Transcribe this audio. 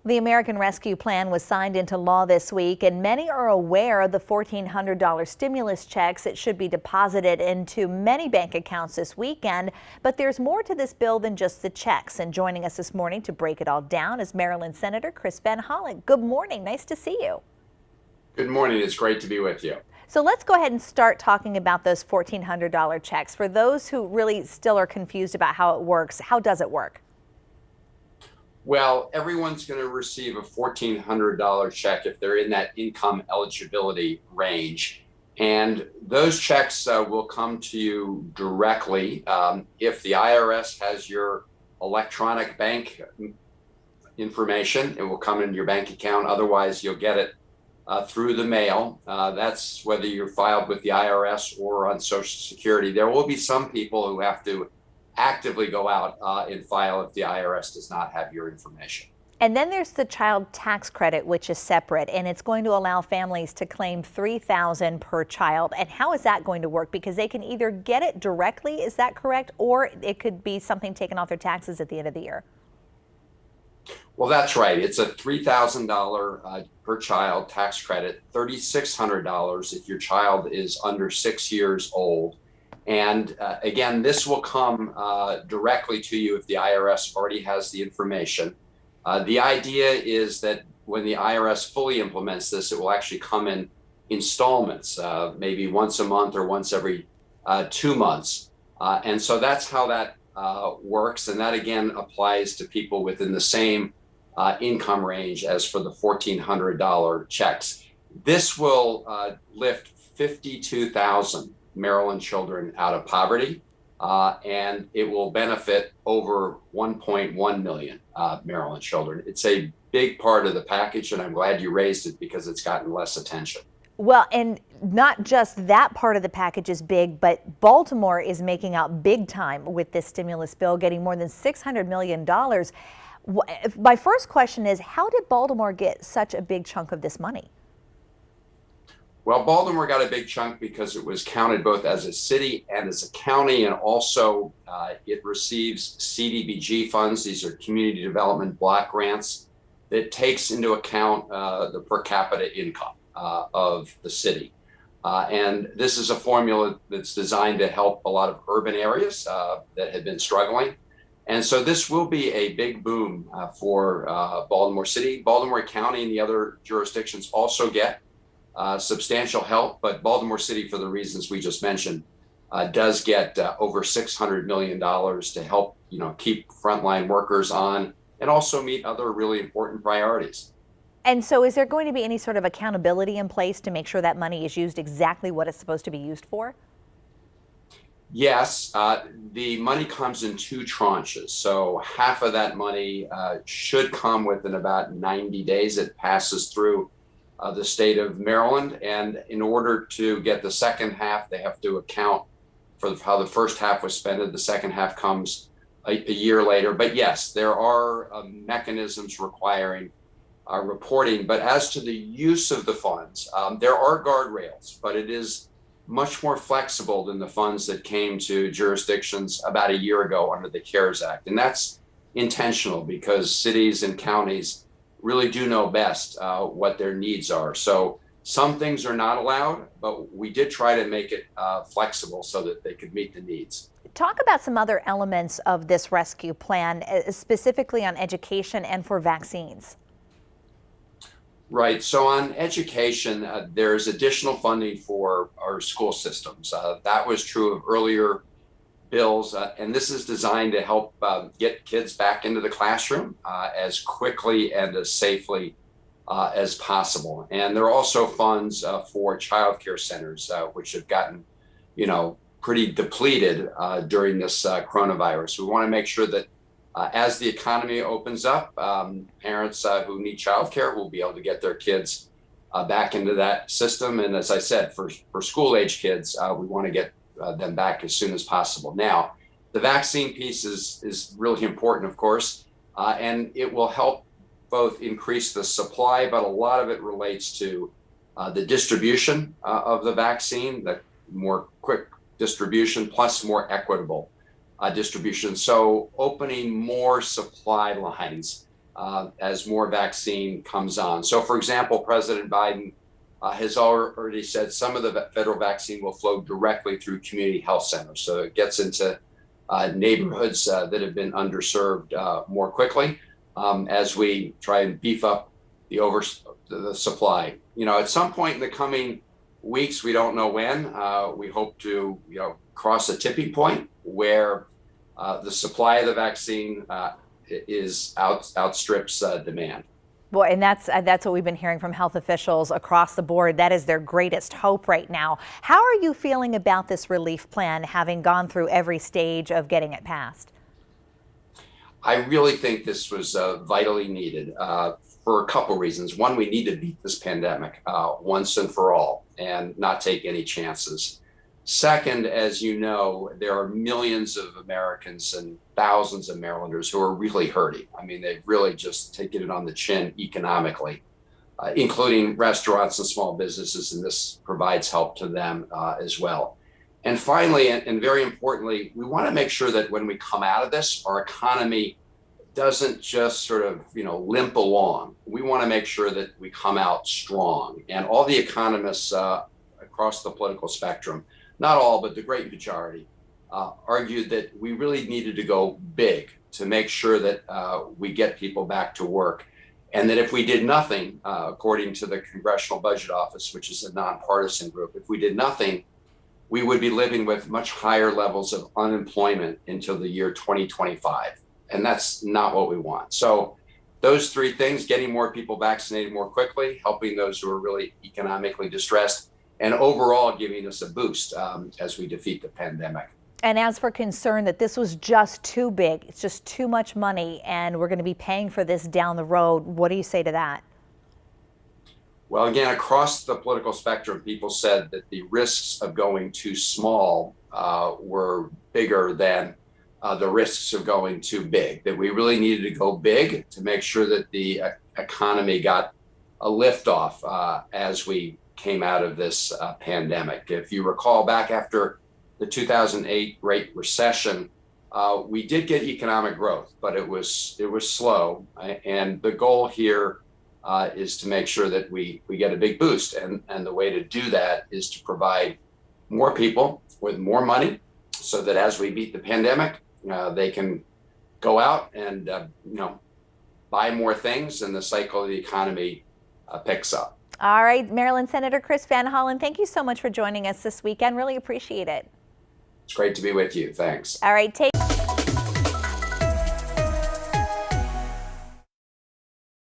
The American Rescue Plan was signed into law this week, and many are aware of the $1,400 stimulus checks that should be deposited into many bank accounts this weekend. But there's more to this bill than just the checks. And joining us this morning to break it all down is Maryland Senator Chris Van Hollen. Good morning. Nice to see you. Good morning. It's great to be with you. So let's go ahead and start talking about those $1,400 checks. For those who really still are confused about how it works, how does it work? Well, everyone's going to receive a $1,400 check if they're in that income eligibility range. And those checks will come to you directly. If the IRS has your electronic bank information, it will come into your bank account. Otherwise, you'll get it through the mail. That's whether you're filed with the IRS or on Social Security. There will be some people who have to actively go out and file if the IRS does not have your information. And then there's the child tax credit, which is separate, and it's going to allow families to claim $3,000 per child. And how is that going to work? Because they can either get it directly, is that correct? Or it could be something taken off their taxes at the end of the year. Well, that's right. It's a $3,000 per child tax credit, $3,600 if your child is under 6 years old. And again, this will come directly to you if the IRS already has the information. The idea is that when the IRS fully implements this, it will actually come in installments, maybe once a month or once every 2 months. And so that's how that works. And that again applies to people within the same income range as for the $1,400 checks. This will lift 52,000 Maryland children out of poverty, and it will benefit over 1.1 million Maryland children. It's a big part of the package, and I'm glad you raised it because it's gotten less attention. Well, and not just that part of the package is big, but Baltimore is making out big time with this stimulus bill, getting more than $600 million. My first question is, how did Baltimore get such a big chunk of this money? Well, Baltimore got a big chunk because it was counted both as a city and as a county, and also it receives CDBG funds. These are community development block grants that takes into account the per capita income of the city. And this is a formula that's designed to help a lot of urban areas that have been struggling. And so this will be a big boom for Baltimore City. Baltimore County and the other jurisdictions also get substantial help, but Baltimore City, for the reasons we just mentioned, does get over $600 million to help, keep frontline workers on and also meet other really important priorities. And so is there going to be any sort of accountability in place to make sure that money is used exactly what it's supposed to be used for? Yes, the money comes in two tranches. So half of that money should come within about 90 days. It passes through the state of Maryland. And in order to get the second half, they have to account for how the first half was spent. The second half comes a year later. But yes, there are mechanisms requiring reporting. But as to the use of the funds, there are guardrails, but it is much more flexible than the funds that came to jurisdictions about a year ago under the CARES Act. And that's intentional because cities and counties really do know best what their needs are. So some things are not allowed, but we did try to make it flexible so that they could meet the needs. Talk about some other elements of this rescue plan, specifically on education and for vaccines. Right. So on education, there's additional funding for our school systems. That was true of earlier bills, and this is designed to help get kids back into the classroom as quickly and as safely as possible. And there are also funds for child care centers, which have gotten, pretty depleted during this coronavirus. We want to make sure that as the economy opens up, parents who need child care will be able to get their kids back into that system. And as I said, for school age kids, we want to get them back as soon as possible. Now, the vaccine piece is really important, of course, and it will help both increase the supply, but a lot of it relates to the distribution of the vaccine, the more quick distribution plus more equitable distribution. So opening more supply lines as more vaccine comes on. So, for example, President Biden has already said some of the federal vaccine will flow directly through community health centers. So it gets into neighborhoods that have been underserved more quickly as we try and beef up the supply. At some point in the coming weeks, we don't know when, we hope to cross a tipping point where the supply of the vaccine outstrips demand. Well, and that's what we've been hearing from health officials across the board. That is their greatest hope right now. How are you feeling about this relief plan, having gone through every stage of getting it passed? I really think this was vitally needed for a couple reasons. One, we need to beat this pandemic once and for all and not take any chances. Second, as you know, there are millions of Americans and thousands of Marylanders who are really hurting. I mean, they've really just taken it on the chin economically, including restaurants and small businesses, and this provides help to them as well. And finally, and very importantly, we want to make sure that when we come out of this, our economy doesn't just sort of, limp along. We want to make sure that we come out strong. And all the economists across the political spectrum, not all, but the great majority, argued that we really needed to go big to make sure that we get people back to work. And that if we did nothing, according to the Congressional Budget Office, which is a nonpartisan group, if we did nothing, we would be living with much higher levels of unemployment until the year 2025. And that's not what we want. So those three things, getting more people vaccinated more quickly, helping those who are really economically distressed, and overall giving us a boost as we defeat the pandemic. And as for concern that this was just too big, it's just too much money, and we're going to be paying for this down the road, what do you say to that? Well, again, across the political spectrum, people said that the risks of going too small were bigger than the risks of going too big, that we really needed to go big to make sure that the economy got a liftoff as we came out of this pandemic. If you recall back after the 2008 Great Recession, we did get economic growth, but it was slow. And the goal here is to make sure that we get a big boost. And the way to do that is to provide more people with more money so that as we beat the pandemic, they can go out and buy more things and the cycle of the economy picks up. All right, Maryland Senator Chris Van Hollen, thank you so much for joining us this weekend. Really appreciate it. It's great to be with you. Thanks. All right, take